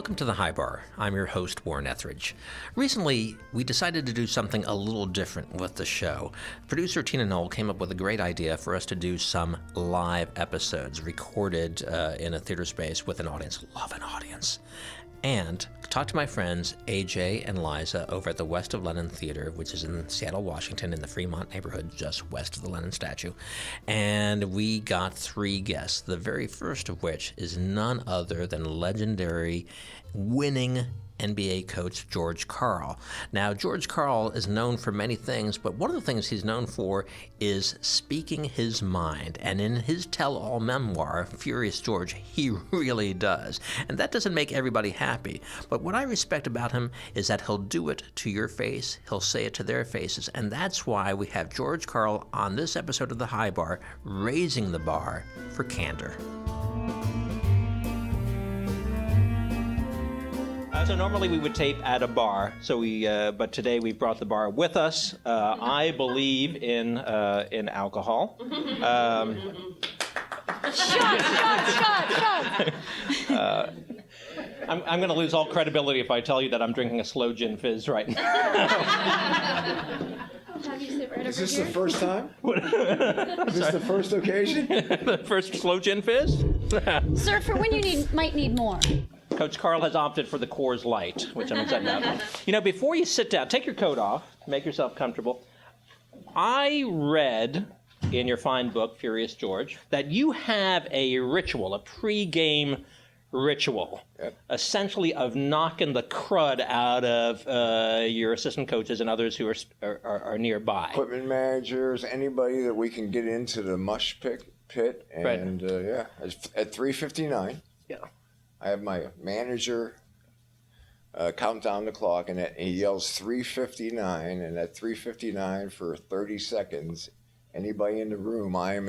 Welcome to the High Bar. I'm your host, Warren Etheridge. Recently, we decided to do something a little different with the show. Producer Tina Knoll came up with a great idea for us to do some live episodes recorded in a theater space with an audience. Love an audience. And talk to my friends AJ and Liza over at the West of Lenin Theater, which is in Seattle, Washington, in the Fremont neighborhood, just west of the Lenin statue. And we got 3 guests, the very first of which is none other than legendary winning NBA coach George Karl. Now, George Karl is known for many things, but one of the things he's known for is speaking his mind. And in his tell-all memoir, Furious George, he really does. And that doesn't make everybody happy. But what I respect about him is that he'll do it to your face, he'll say it to their faces. And that's why we have George Karl on this episode of The High Bar, raising the bar for candor. So normally we would tape at a bar, but today we brought the bar with us. I believe in alcohol. Shut. I'm going to lose all credibility if I tell you that I'm drinking a slow gin fizz right now. Is this the first time? Is this the first occasion? The first slow gin fizz? Sir, for when you might need more. Coach Karl has opted for the Coors Light, which I'm excited about. You know, before you sit down, take your coat off, make yourself comfortable. I read in your fine book, Furious George, that you have a ritual, a pre-game ritual, essentially of knocking the crud out of your assistant coaches and others who are nearby. Equipment managers, anybody that we can get into the mush pit, and right. At 3:59. Yeah. I have my manager count down the clock, and he yells 3:59, and at 3:59 for 30 seconds, anybody in the room I'm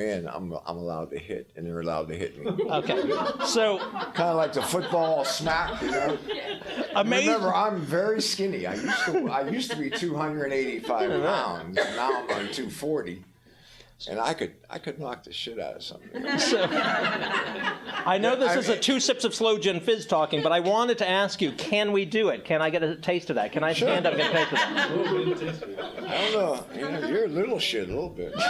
allowed to hit, and they're allowed to hit me. Okay, so kind of like the football smack, you know. Amazing. Remember, I'm very skinny. I used to be 285 pounds. Now I'm on 240. And I could knock the shit out of something. So, I know this is a 2 sips of slow gin fizz talking, but I wanted to ask you, can we do it? Can I get a taste of that? Can I stand up and get a taste of that? I don't know. You're a little shit a little bit. There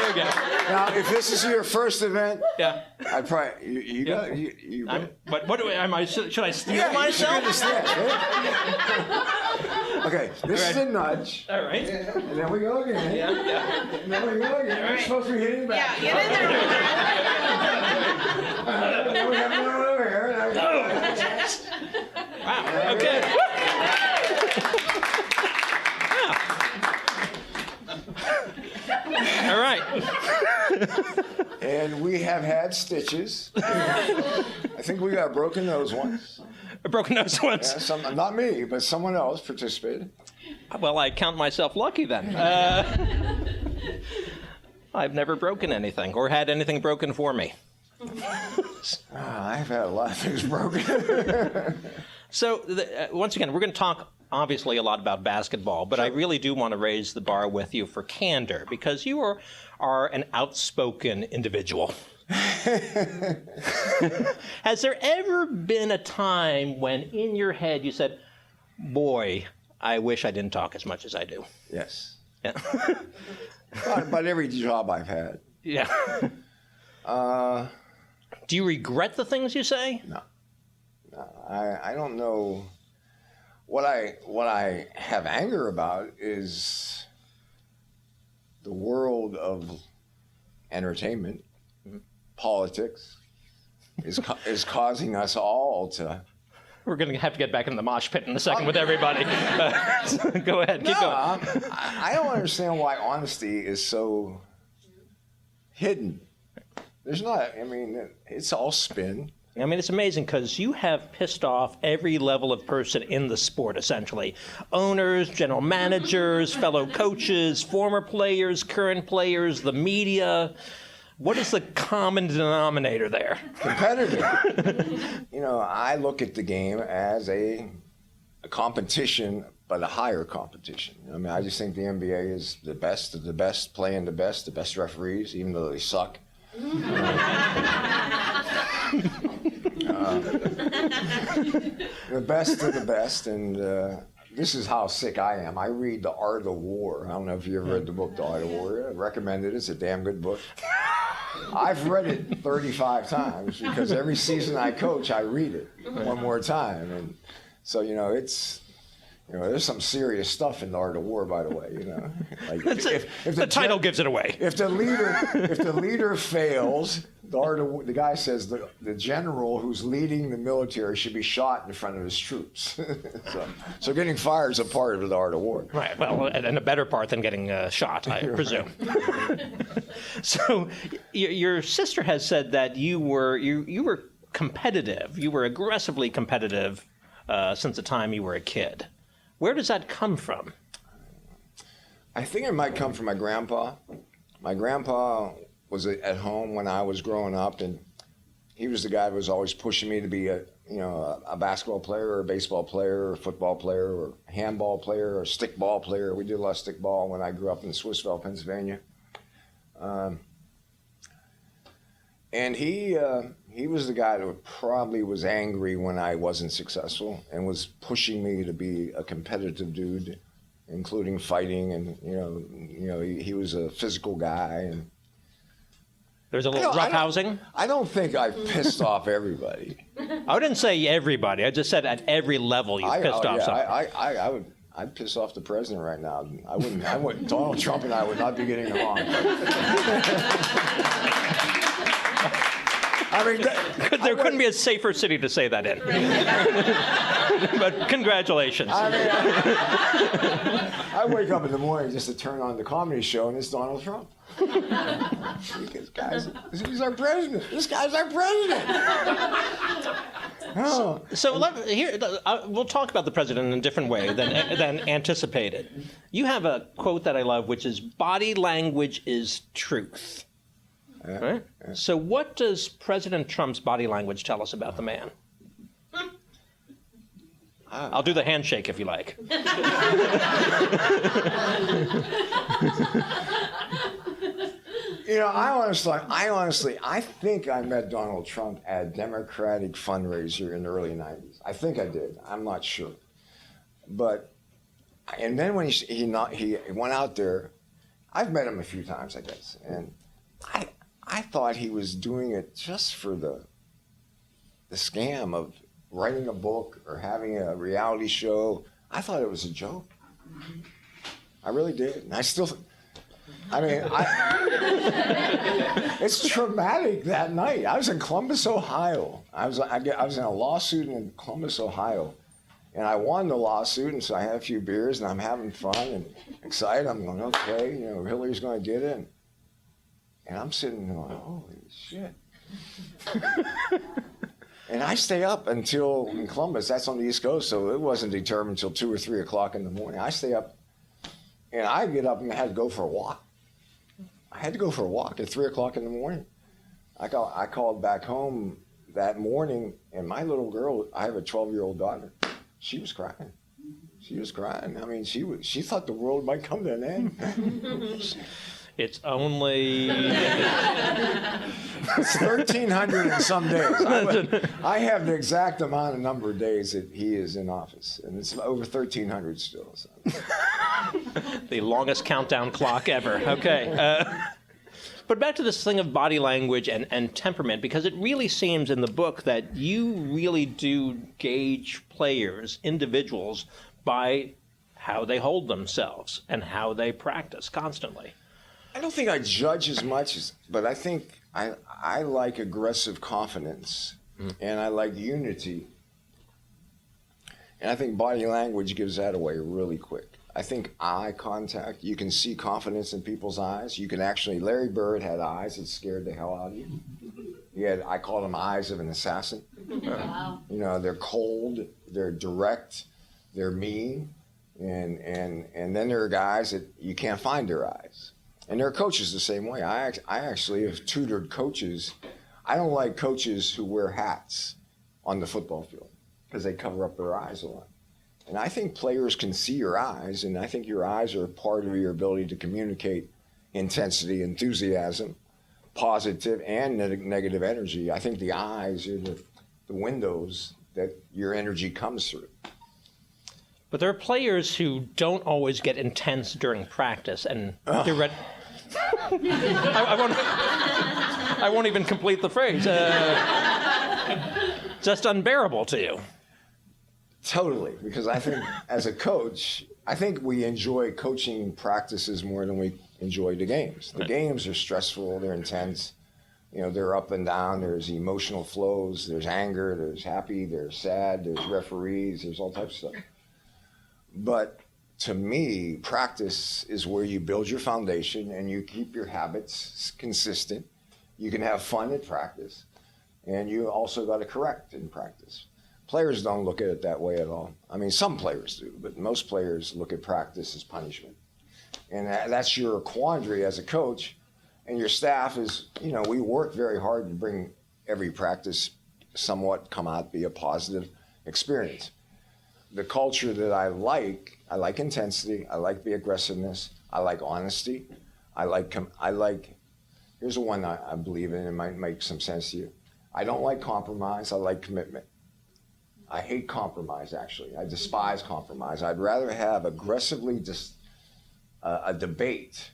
we go. Now, if this is your first event, yeah, I'd probably you got you. But what do should I steal myself? You stand, Okay, this is a nudge. All right. And then we go again. Yeah. And then we go again. We're supposed to be hitting back. Yeah, get in there. And then we have another over here. Wow. Okay. All right. And we have had stitches. I think we got a broken nose once. A broken nose once? Yeah, not me, but someone else participated. Well, I count myself lucky then. I've never broken anything or had anything broken for me. I've had a lot of things broken. So, once again, we're going to talk obviously a lot about basketball, but sure. I really do want to raise the bar with you for candor, because you are an outspoken individual. Has there ever been a time when in your head you said, boy, I wish I didn't talk as much as I do? Yes. Yeah. About every job I've had. Yeah. Do you regret the things you say? No. I don't know. What I have anger about is the world of entertainment. Politics is causing us all to. We're going to have to get back in the mosh pit in a second with everybody. Go ahead, keep going. I don't understand why honesty is so hidden. There's not. I mean, it's all spin. I mean, it's amazing because you have pissed off every level of person in the sport, essentially. Owners, general managers, fellow coaches, former players, current players, the media. What is the common denominator there? Competitive. I look at the game as a competition, but a higher competition. I mean, I just think the NBA is the best of the best, playing the best referees, even though they suck. The best of the best, and this is how sick I am. I read The Art of War. I don't know if you ever read the book The Art of War. I recommend it. It's a damn good book. I've read it 35 times because every season I coach, I read it one more time. And so, it's, there's some serious stuff in The Art of War, by the way, Like if the title gives it away. If the leader fails, the guy says the general who's leading the military should be shot in front of his troops. so getting fired is a part of The Art of War. Right. Well, and a better part than getting shot, I presume. So, your sister has said that you were competitive. You were aggressively competitive since the time you were a kid. Where does that come from? I think it might come from my grandpa. My grandpa was at home when I was growing up, and he was the guy that was always pushing me to be a basketball player or a baseball player or a football player or a handball player or a stickball player. We did a lot of stickball when I grew up in Swissvale, Pennsylvania. And he was the guy that probably was angry when I wasn't successful and was pushing me to be a competitive dude, including fighting. And he was a physical guy. And there's a little roughhousing. I don't think I pissed off everybody. I didn't say everybody. I just said at every level you pissed off somebody. I'd piss off the president right now. I wouldn't. Donald Trump and I would not be getting along. I mean, there couldn't be a safer city to say that in. But congratulations. I wake up in the morning just to turn on the comedy show, and it's Donald Trump. He's our president. This guy's our president. Oh. So we'll talk about the president in a different way than anticipated. You have a quote that I love, which is, "Body language is truth." Right? Yeah. So what does President Trump's body language tell us about the man? I'll do the handshake if you like. I think I met Donald Trump at a Democratic fundraiser in the early 90s. I think I did. I'm not sure. And then when he went out there, I've met him a few times, I guess, and I thought he was doing it just for the scam of writing a book or having a reality show. I thought it was a joke. I really did. And it's traumatic that night. I was in Columbus, Ohio. I was in a lawsuit in Columbus, Ohio. And I won the lawsuit, and so I had a few beers, and I'm having fun and excited. I'm going, okay, Hillary's going to get in. And I'm sitting there going, holy shit. And I stay up until, in Columbus, that's on the East Coast, so it wasn't determined until 2 or 3 o'clock in the morning. I stay up, and I get up and I had to go for a walk. I had to go for a walk at 3 o'clock in the morning. I called back home that morning, and my little girl, I have a 12-year-old daughter, she was crying. She was crying. I mean, she thought the world might come to an end. It's only... It's 1,300 and some days. I have the exact number of days that he is in office, and it's over 1,300 still. So. The longest countdown clock ever. Okay. But back to this thing of body language and temperament, because it really seems in the book that you really do gauge players, individuals, by how they hold themselves and how they practice constantly. I don't think I judge as much, but I think I like aggressive confidence, and I like unity. And I think body language gives that away really quick. I think eye contact, you can see confidence in people's eyes. You can actually, Larry Bird had eyes that scared the hell out of you. I call them eyes of an assassin. Wow. They're cold, they're direct, they're mean, and then there are guys that you can't find their eyes. And there are coaches the same way. I actually have tutored coaches. I don't like coaches who wear hats on the football field because they cover up their eyes a lot. And I think players can see your eyes, and I think your eyes are part of your ability to communicate intensity, enthusiasm. positive and negative energy. I think the eyes are the windows that your energy comes through. But there are players who don't always get intense during practice, and they're I won't even complete the phrase. Just unbearable to you. Totally, because I think as a coach, I think we enjoy coaching practices more than we enjoy the games. The games are stressful, they're intense. You know, they're up and down, there's emotional flows, there's anger, there's happy, there's sad, there's referees, there's all types of stuff. But to me, practice is where you build your foundation and you keep your habits consistent. You can have fun at practice, and you also got to correct in practice. Players don't look at it that way at all. I mean, some players do, but most players look at practice as punishment. And that's your quandary as a coach. And your staff is, you know, we work very hard to bring every practice somewhat come out, be a positive experience. The culture that I like intensity, I like the aggressiveness, I like honesty, I like, here's the one I believe in, it might make some sense to you. I don't like compromise, I like commitment. I hate compromise, actually. I despise compromise. I'd rather have aggressively a debate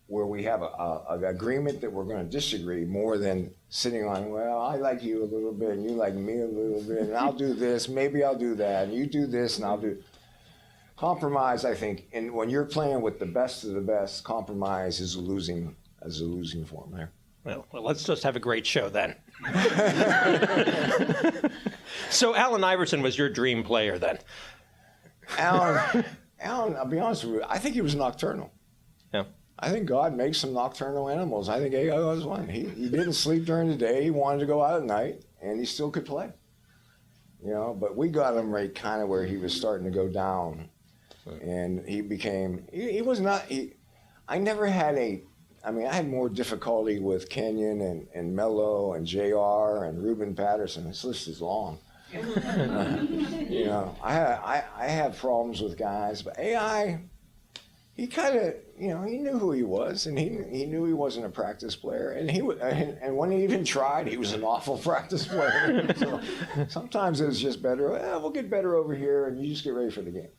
where we have an agreement that we're going to disagree more than sitting on, well, I like you a little bit and you like me a little bit and I'll do this, maybe I'll do that, and you do this and I'll do. Compromise, I think, and when you're playing with the best of the best, compromise is a losing form there. Well, let's just have a great show then. So Allen Iverson was your dream player then? Allen, I'll be honest with you, I think he was nocturnal. Yeah. I think God makes some nocturnal animals. I think Agag was one. He didn't sleep during the day. He wanted to go out at night, and he still could play. You know, but we got him right kind of where he was starting to go down, and he became. He was not. I never had a. I mean, I had more difficulty with Kenyon and Melo and JR and Ruben Patterson. This list is long. You know, I have problems with guys, but AI, he kind of, you know, he knew who he was, and he knew he wasn't a practice player, and and when he even tried, he was an awful practice player. So sometimes it was just better. We'll get better over here, and you just get ready for the game.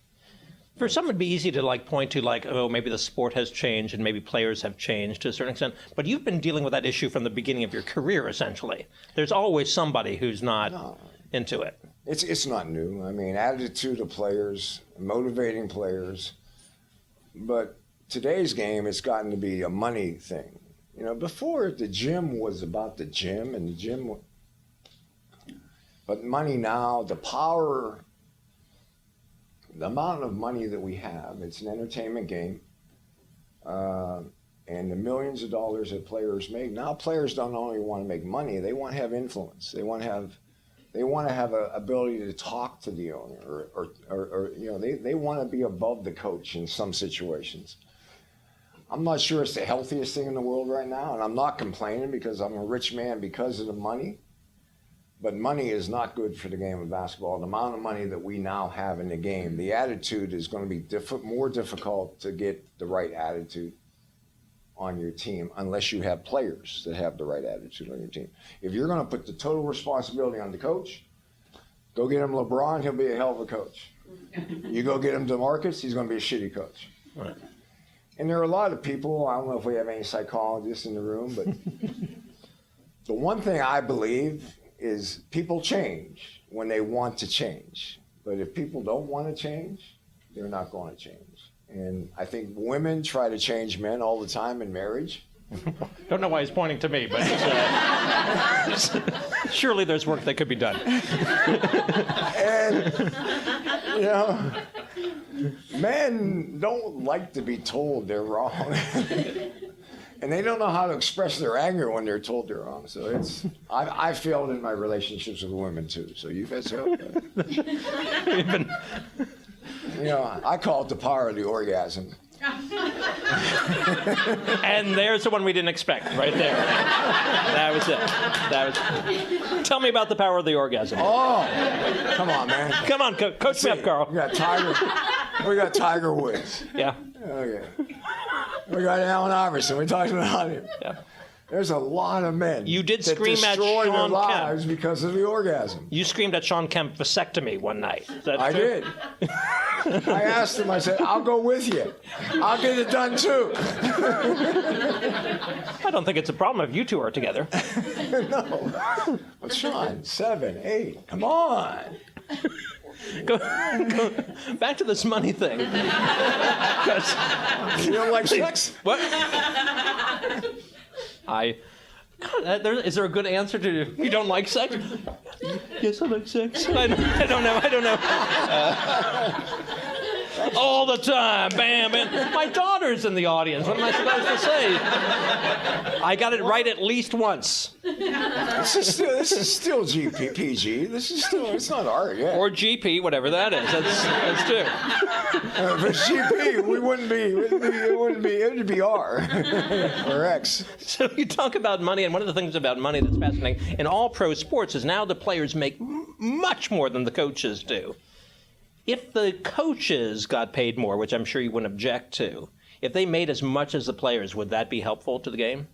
For some, it'd be easy to point to oh, maybe the sport has changed and maybe players have changed to a certain extent. But you've been dealing with that issue from the beginning of your career, essentially. There's always somebody who's not into it. It's not new. I mean, attitude of players, motivating players. But today's game, it's gotten to be a money thing. You know, before the gym was about the gym and the gym. But money now, the power. The amount of money that we have, it's an entertainment game, and the millions of dollars that players make. Now players don't only want to make money, they want to have influence. They want to have an ability to talk to the owner, or you know, they want to be above the coach in some situations. I'm not sure it's the healthiest thing in the world right now, and I'm not complaining because I'm a rich man because of the money. But money is not good for the game of basketball. The amount of money that we now have in the game, the attitude is going to be more difficult to get the right attitude on your team unless you have players that have the right attitude on your team. If you're going to put the total responsibility on the coach, go get him LeBron, he'll be a hell of a coach. You go get him DeMarcus, he's going to be a shitty coach. Right. And there are a lot of people, I don't know if we have any psychologists in the room, but the one thing I believe is people change when they want to change. But if people don't want to change, they're not going to change. And I think women try to change men all the time in marriage. Don't know why he's pointing to me, but surely there's work that could be done. And, you know, men don't like to be told they're wrong. And they don't know how to express their anger when they're told they're wrong. So I've failed in my relationships with women too. So you guys help. You know, I call it the power of the orgasm. And there's the one we didn't expect, right there. That was it. Tell me about the power of the orgasm. Oh, come on, man. Come on, coach me up, Karl. We got Tiger Woods. Yeah. Okay. We got Allen Iverson. We talked about him. Yeah. There's a lot of men You did that scream at destroy their Sean lives Kemp. because of the orgasm. You screamed at Sean Kemp vasectomy one night. Is that I true? did. I asked him, I said, I'll go with you. I'll get it done too. I don't think it's a problem if you two are together. No. But Sean, 7, 8, come on. Go back to this money thing. 'Cause- You don't like sex? What? God, is there a good answer to you don't like sex? Yes, I like sex. I don't know. All the time, bam, bam. My daughter's in the audience. What am I supposed to say? I got it right at least once. This is still PG. This is still, it's not art yet. Or GP, whatever that is. That's true. If it's GP, it would be R or X. So you talk about money, and one of the things about money that's fascinating in all pro sports is now the players make much more than the coaches do. If the coaches got paid more, which I'm sure you wouldn't object to, if they made as much as the players, would that be helpful to the game?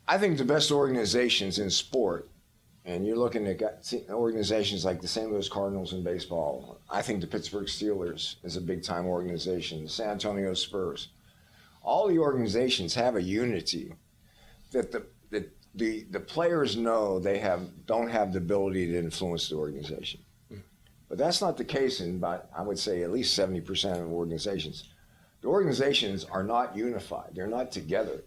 I think the best organizations in sport, and you're looking at organizations like the St. Louis Cardinals in baseball. I think the Pittsburgh Steelers is a big-time organization. The San Antonio Spurs. All the organizations have a unity that the players know they don't have the ability to influence the organization. But that's not the case in about, I would say, at least 70% of organizations. The organizations are not unified. They're not together.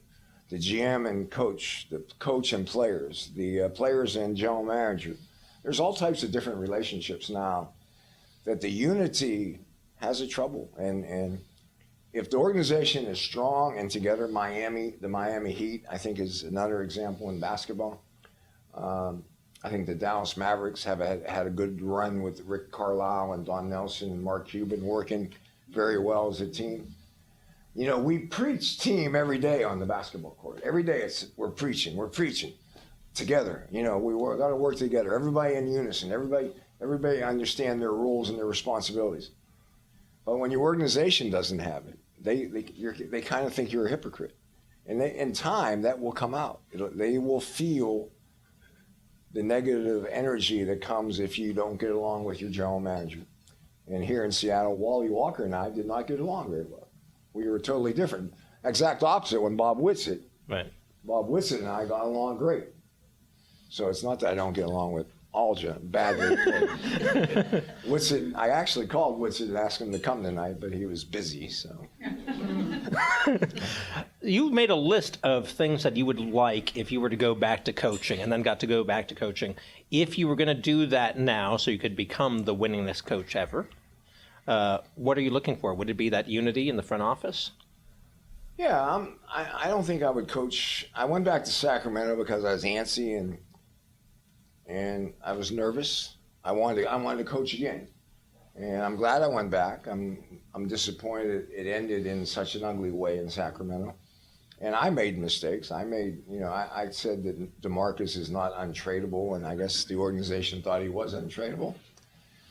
The GM and coach, the coach and players, the players and general manager. There's all types of different relationships now that the unity has a trouble. And if the organization is strong and together, the Miami Heat, I think, is another example in basketball. I think the Dallas Mavericks have had a good run with Rick Carlisle and Don Nelson and Mark Cuban working very well as a team. You know, we preach team every day on the basketball court. Every day we're preaching together. You know, we got to work together. Everybody in unison. Everybody understand their roles and their responsibilities. But when your organization doesn't have it, they kind of think you're a hypocrite. And in time, that will come out. They will feel the negative energy that comes if you don't get along with your general manager. And here in Seattle, Wally Walker and I did not get along very well. We were totally different. Exact opposite when Bob Whitsitt. Right. Bob Whitsitt and I got along great. So it's not that I don't get along with Alja badly. Whitsitt, I actually called Whitsitt and asked him to come tonight, but he was busy, so. You made a list of things that you would like if you were to go back to coaching and then got to go back to coaching. If you were going to do that now so you could become the winningest coach ever, what are you looking for? Would it be that unity in the front office? Yeah, I don't think I would coach. I went back to Sacramento because I was antsy and I was nervous. I wanted to coach again, and I'm glad I went back. I'm disappointed it ended in such an ugly way in Sacramento, and I made mistakes. I said that DeMarcus is not untradeable, and I guess the organization thought he was untradeable.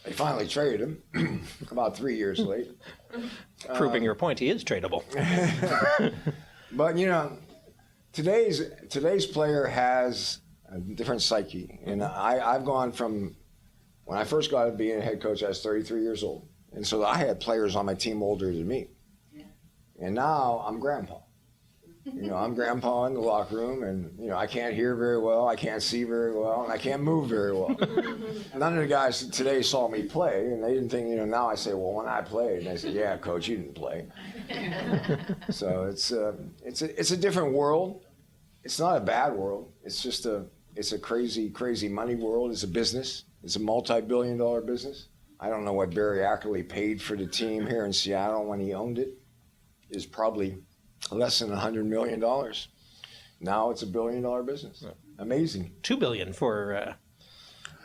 They finally traded him about 3 years late. Proving your point, he is tradable. But you know, today's player has a different psyche, and I've gone from when I first got to being a head coach, I was 33 years old, and so I had players on my team older than me, and now I'm grandpa. You know, I'm grandpa in the locker room, and you know, I can't hear very well, I can't see very well, and I can't move very well. None of the guys today saw me play, and they didn't think, you know, now I say, well, when I played, and they said, yeah, coach, you didn't play. So it's a different world. It's not a bad world. It's just it's a crazy money world. It's a business. It's a multi-billion-dollar business. I don't know what Barry Ackerley paid for the team here in Seattle when he owned it. Is probably less than $100 million. Now it's $1 billion business. Amazing. $2 billion for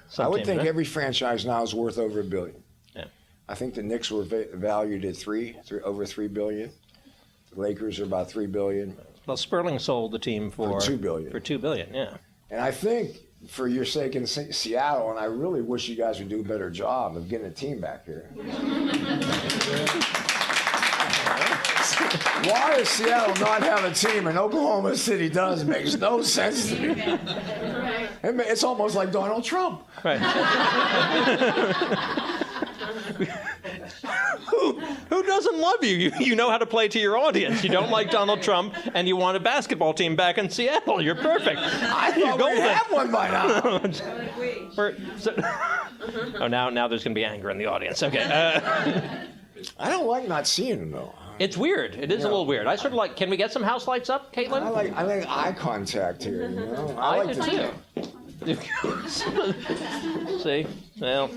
some I would team, think huh? every franchise now is worth over $1 billion. Yeah. I think the Knicks were valued at over $3 billion. The Lakers are about $3 billion. Well, Sperling sold the team for $2 billion. For $2 billion, yeah. And I think, for your sake in Seattle, and I really wish you guys would do a better job of getting a team back here. Why does Seattle not have a team and Oklahoma City does makes no sense to me. It's almost like Donald Trump. Right. Who doesn't love you? You know how to play to your audience. You don't like Donald Trump, and you want a basketball team back in Seattle. You're perfect. I thought we have one by now. Now there's going to be anger in the audience. Okay. I don't like not seeing them, though. It's weird. It is a little weird. I sort of like, can we get some house lights up, Caitlin? I like eye contact here, you know? I like do too. See? Well,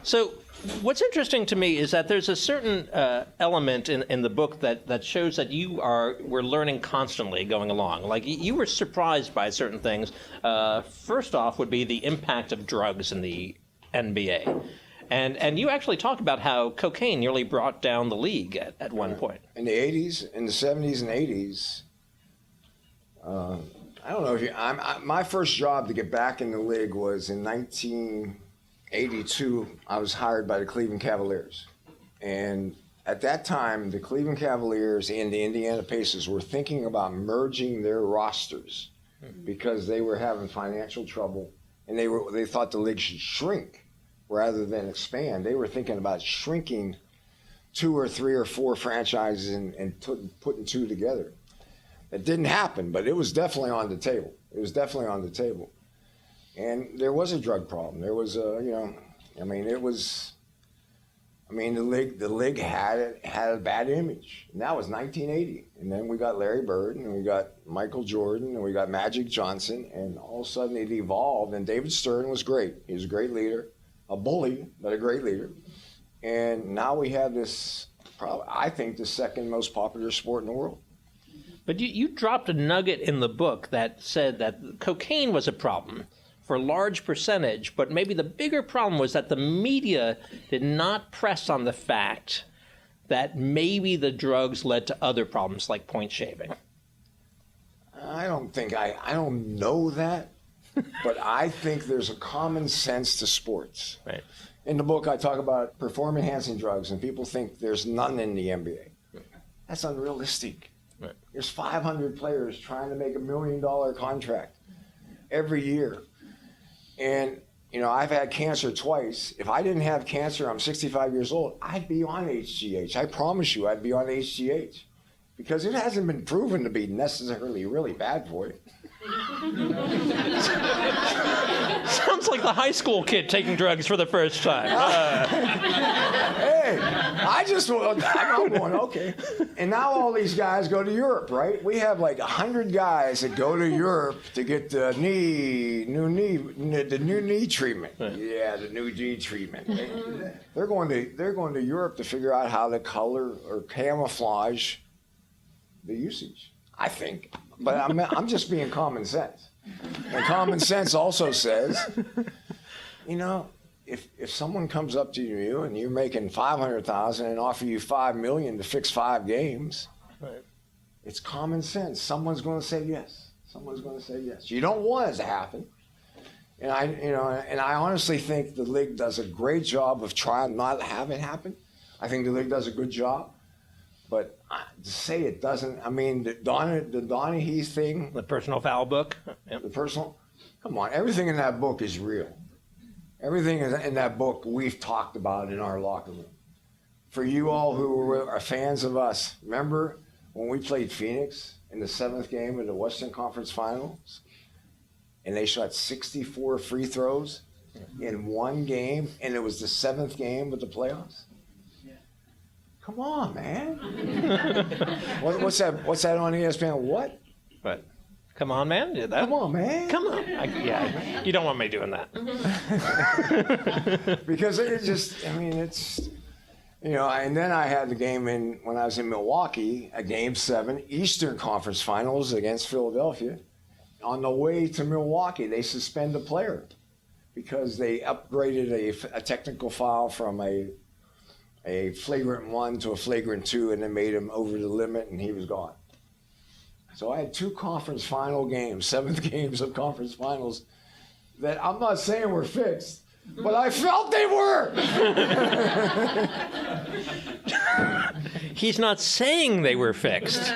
so what's interesting to me is that there's a certain element in the book that shows that we're learning constantly going along. Like you were surprised by certain things. First off would be the impact of drugs in the NBA. And you actually talk about how cocaine nearly brought down the league at one point. In the 80s, in the 70s and 80s, I don't know if you, my first job to get back in the league was in 1982. I was hired by the Cleveland Cavaliers. And at that time, the Cleveland Cavaliers and the Indiana Pacers were thinking about merging their rosters because they were having financial trouble and they thought the league should shrink rather than expand. They were thinking about shrinking 2 or 3 or 4 franchises and putting 2 together. It didn't happen, but it was definitely on the table. It was definitely on the table. And there was a drug problem. There was the league had a bad image. And that was 1980. And then we got Larry Bird, and we got Michael Jordan, and we got Magic Johnson, and all of a sudden it evolved. And David Stern was great. He was a great leader, a bully, but a great leader. And now we have this, I think, the second most popular sport in the world. But you dropped a nugget in the book that said that cocaine was a problem for a large percentage, but maybe the bigger problem was that the media did not press on the fact that maybe the drugs led to other problems like point shaving. I don't know that, but I think there's a common sense to sports. Right. In the book, I talk about performance-enhancing drugs, and people think there's none in the NBA. That's unrealistic. Right. There's 500 players trying to make $1 million contract every year. And, you know, I've had cancer twice. If I didn't have cancer, I'm 65 years old, I'd be on HGH. I promise you I'd be on HGH. Because it hasn't been proven to be necessarily really bad for you. Sounds like the high school kid taking drugs for the first time. Hey, I'm going, okay. And now all these guys go to Europe, right? We have like 100 guys that go to Europe to get the new knee treatment. Right. Yeah, the new knee treatment. They're going to Europe to figure out how to color or camouflage the usage, I think. But I'm just being common sense. And common sense also says, you know, if someone comes up to you and you're making $500,000 and offer you $5 million to fix 5 games, right, it's common sense. Someone's going to say yes. Someone's going to say yes. You don't want it to happen. And I honestly think the league does a great job of trying not to have it happen. I think the league does a good job. But to say it doesn't, I mean, the Donaghy thing. The personal foul book. Yep. The personal, come on, everything in that book is real. Everything in that book we've talked about in our locker room. For you all who are fans of us, remember when we played Phoenix in the 7th game of the Western Conference Finals? And they shot 64 free throws in one game, and it was the 7th game of the playoffs? Come on, man. What's that on ESPN? What? Come on, man. Yeah, come on, man. Come on. You don't want me doing that. Because it's, you know, and then I had the game when I was in Milwaukee, a Game 7, Eastern Conference Finals against Philadelphia. On the way to Milwaukee, they suspend a player because they upgraded a technical foul from a flagrant 1 to a flagrant 2, and they made him over the limit, and he was gone. So I had 2 conference final games, 7th games of conference finals, that I'm not saying were fixed, but I felt they were. He's not saying they were fixed.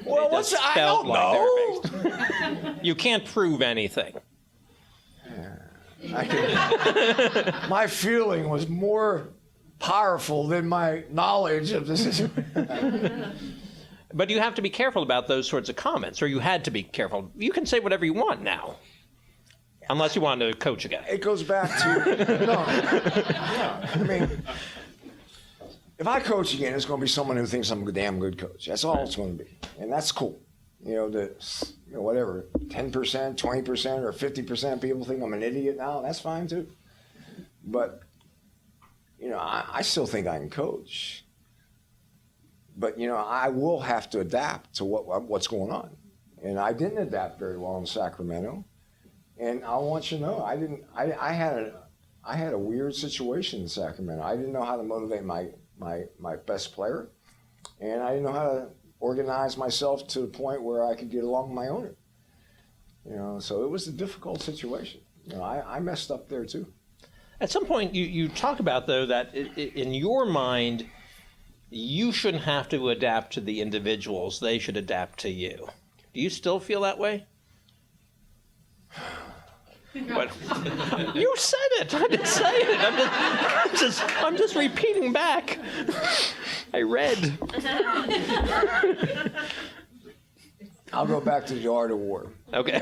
Well, Just I felt don't like they know. were fixed. You can't prove anything. My feeling was more powerful than my knowledge of the situation. But you have to be careful about those sorts of comments, or you had to be careful. You can say whatever you want now, unless you want to coach again. It goes back to I mean, if I coach again, it's going to be someone who thinks I'm a damn good coach. That's all it's going to be, and that's cool. Whatever, 10%, 20%, or 50% of people think I'm an idiot now. That's fine too. But I still think I can coach. But I will have to adapt to what's going on, and I didn't adapt very well in Sacramento. And I want you to know, I had a weird situation in Sacramento. I didn't know how to motivate my best player, and I didn't know how to organize myself to the point where I could get along with my owner. So it was a difficult situation. I messed up there too. At some point, you talk about, though, that in your mind, you shouldn't have to adapt to the individuals. They should adapt to you. Do you still feel that way? What? You said it. I didn't say it. I'm just repeating back. I read. I'll go back to the Art of War. Okay.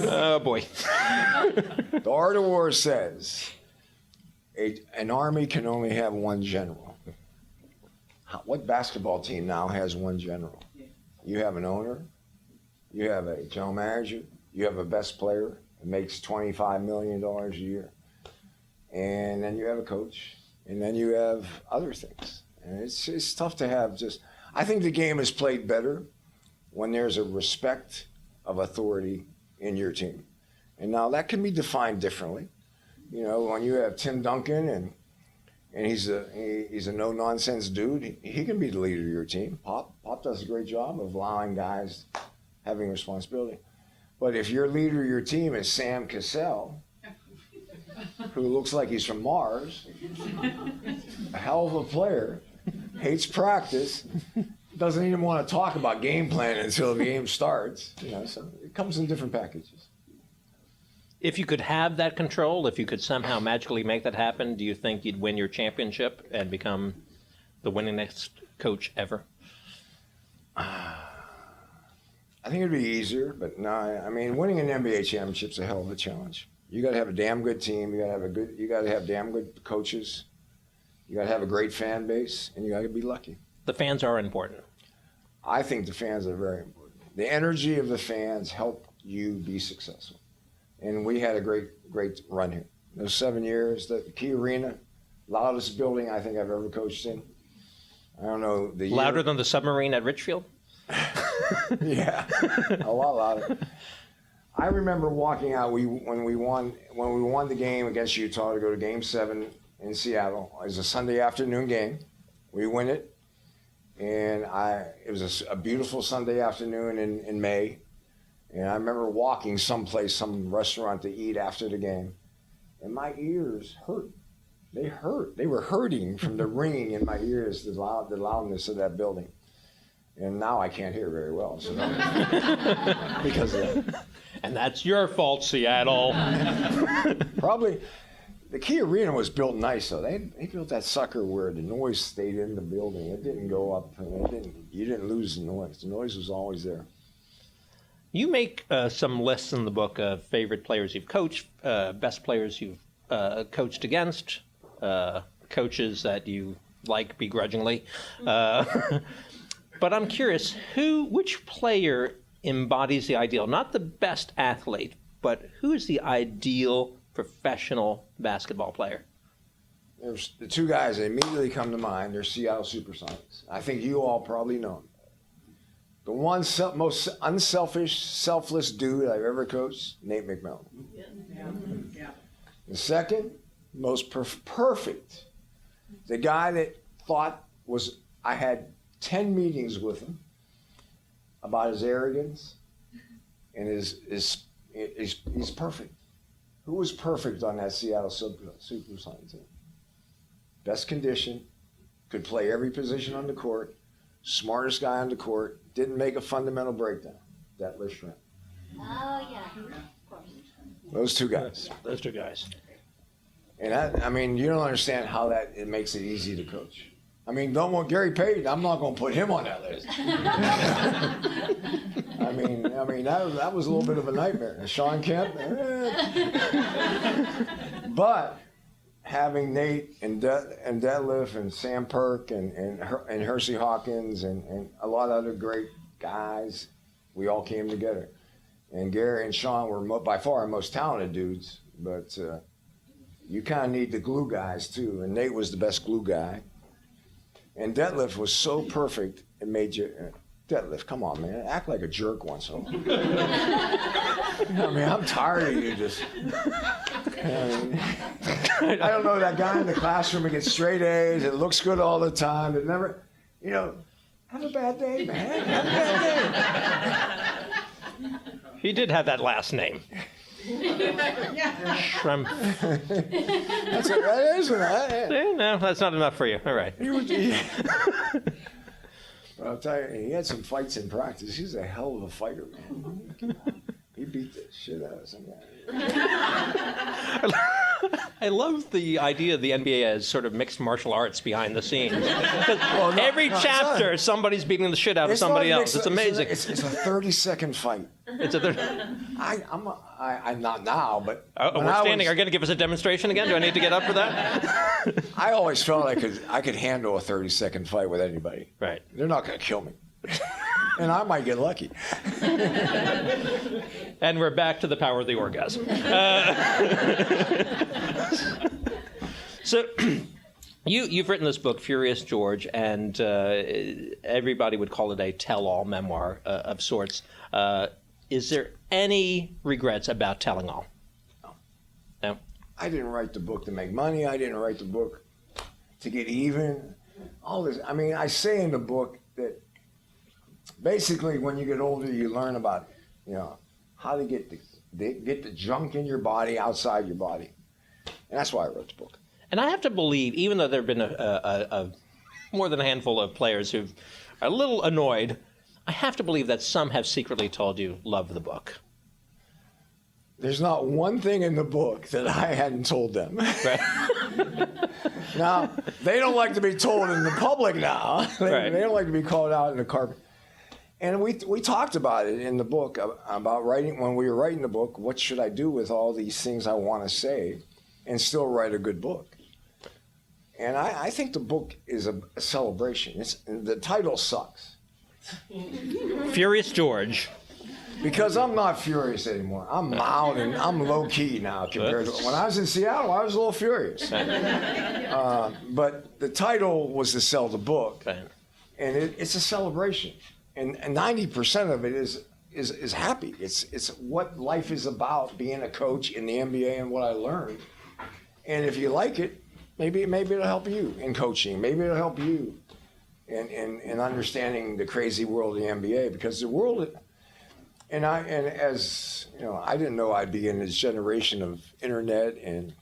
Oh, boy. The Art of War says an army can only have one general. What basketball team now has one general? You have an owner, you have a general manager, you have a best player that makes $25 million a year, and then you have a coach, and then you have other things. And it's tough to have just. I think the game is played better when there's a respect of authority in your team. And now that can be defined differently. When you have Tim Duncan and he's a no-nonsense dude, he can be the leader of your team. Pop does a great job of allowing guys having responsibility. But if your leader of your team is Sam Cassell, who looks like he's from Mars, a hell of a player, hates practice, doesn't even want to talk about game plan until the game starts, so it comes in different packages. If you could have that control, if you could somehow magically make that happen, do you think you'd win your championship and become the winningest coach ever? I think it'd be easier, but no. I mean, winning an NBA championship is a hell of a challenge. You got to have a damn good team. You got to have damn good coaches. You got to have a great fan base, and you got to be lucky. The fans are important. I think the fans are very important. The energy of the fans help you be successful. And we had a great run here. Those 7 years, the Key Arena, loudest building I think I've ever coached in. I don't know the Louder year. than the submarine at Richfield? Yeah, a lot louder. I remember walking out when we won the game against Utah to go to Game 7 in Seattle. It was a Sunday afternoon game. We win it, and it was a beautiful Sunday afternoon in May. And I remember walking someplace, some restaurant to eat after the game, and my ears hurt. They hurt. They were hurting from the ringing in my ears, the loudness of that building. And now I can't hear very well, so because of that. And that's your fault, Seattle. Probably. The Key Arena was built nice, though. They built that sucker where the noise stayed in the building. It didn't go up. You didn't lose the noise. The noise was always there. You make some lists in the book of favorite players you've coached, best players you've coached against, coaches that you like begrudgingly. But I'm curious, which player embodies the ideal? Not the best athlete, but who is the ideal professional basketball player? There's the two guys that immediately come to mind. They're Seattle Supersonics. I think you all probably know them. The one most unselfish, selfless dude I've ever coached, Nate McMillan. Yeah. The second, most perfect, the guy that thought I had 10 meetings with him about his arrogance and he's perfect. Who was perfect on that Seattle Supersonic team? Best condition, could play every position on the court, smartest guy on the court, didn't make a fundamental breakdown. Detlef Schrempf. Oh, yeah. Those two guys. Those two guys. And I mean, you don't understand how it makes it easy to coach. I mean, don't want Gary Payton. I'm not going to put him on that list. I mean, that was a little bit of a nightmare. And Sean Kemp. But having Nate and Detlef and Sam Perk and Hersey Hawkins and a lot of other great guys, we all came together. And Gary and Sean were by far our most talented dudes, but you kind of need the glue guys too. And Nate was the best glue guy. And Detlef was so perfect, it made you, Detlef, come on, man, act like a jerk once in a while. I mean, I'm tired of you just, I don't know, that guy in the classroom who gets straight A's, it looks good all the time, it never, have a bad day, man, have a bad day. He did have that last name. Schrempf. That isn't it? No, that's not enough for you. All right. Well, I'll tell you, he had some fights in practice. He's a hell of a fighter, man. He beat the shit out of some guy. I love the idea of the NBA as sort of mixed martial arts behind the scenes. Every chapter, somebody's beating the shit out of somebody else. It's amazing. It's a 30-second fight. It's a I'm not now, but we're standing. Are you going to give us a demonstration again? Do I need to get up for that? I always felt I could handle a 30-second fight with anybody. Right. They're not going to kill me. And I might get lucky. And we're back to the power of the orgasm. So you've written this book, Furious George, and everybody would call it a tell-all memoir of sorts. Is there any regrets about telling all? No? I didn't write the book to make money. I didn't write the book to get even. All this. I mean, I say in the book that basically when you get older, you learn about, how to get the junk in your body outside your body. And that's why I wrote the book. And I have to believe, even though there have been a more than a handful of players who are a little annoyed, I have to believe that some have secretly told you, love the book. There's not one thing in the book that I hadn't told them. Right. Now, they don't like to be told in the public now. They don't like to be called out in the carpet. And we talked about it in the book, about writing, when we were writing the book, what should I do with all these things I want to say and still write a good book? And I think the book is a celebration. The title sucks. Furious George. Because I'm not furious anymore. I'm mild and I'm low-key now compared to when I was in Seattle. I was a little furious. But the title was to sell the book, and it's a celebration. And 90% of it is happy. It's what life is about, being a coach in the NBA and what I learned. And if you like it, maybe it'll help you in coaching. Maybe it'll help you in understanding the crazy world of the NBA, because the world. And as you know, I didn't know I'd be in this generation of internet and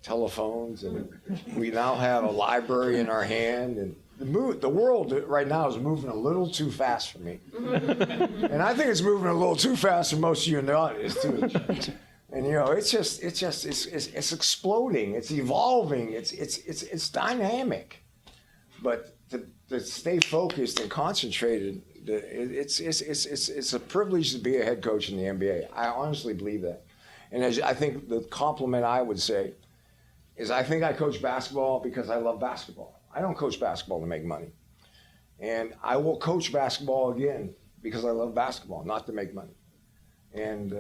telephones, and we now have a library in our hand, and the world right now is moving a little too fast for me, and I think it's moving a little too fast for most of you in the audience too. And it's exploding, it's evolving, it's dynamic, but to stay focused and concentrated. It's a privilege to be a head coach in the NBA. I honestly believe that. And I think the compliment I would say is I think I coach basketball because I love basketball. I don't coach basketball to make money. And I will coach basketball again because I love basketball, not to make money. And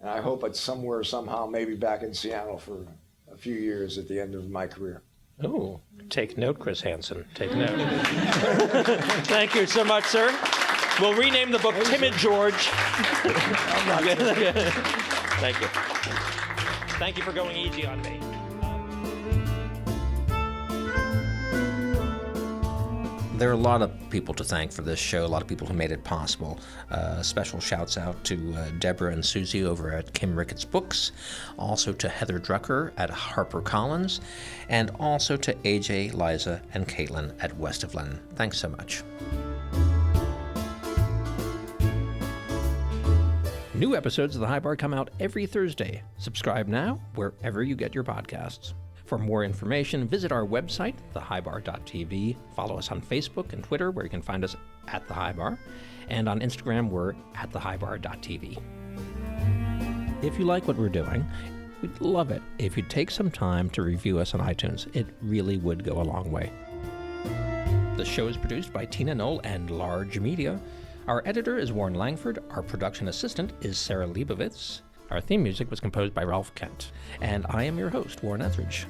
I hope it's somewhere, somehow, maybe back in Seattle for a few years at the end of my career. Oh, take note, Chris Hansen. Take note. Thank you so much, sir. We'll rename the book Timid George. Thank you. Thank you for going easy on me. There are a lot of people to thank for this show, a lot of people who made it possible. Special shouts out to Deborah and Susie over at Kim Ricketts Books, also to Heather Drucker at HarperCollins, and also to AJ, Liza, and Caitlin at West of Lynn. Thanks so much. New episodes of The High Bar come out every Thursday. Subscribe now wherever you get your podcasts. For more information, visit our website, thehighbar.tv. Follow us on Facebook and Twitter, where you can find us at The High Bar. And on Instagram, we're at thehighbar.tv. If you like what we're doing, we'd love it if you'd take some time to review us on iTunes. It really would go a long way. The show is produced by Tina Knoll and Large Media. Our editor is Warren Langford. Our production assistant is Sarah Leibovitz. Our theme music was composed by Ralph Kent. And I am your host, Warren Etheridge.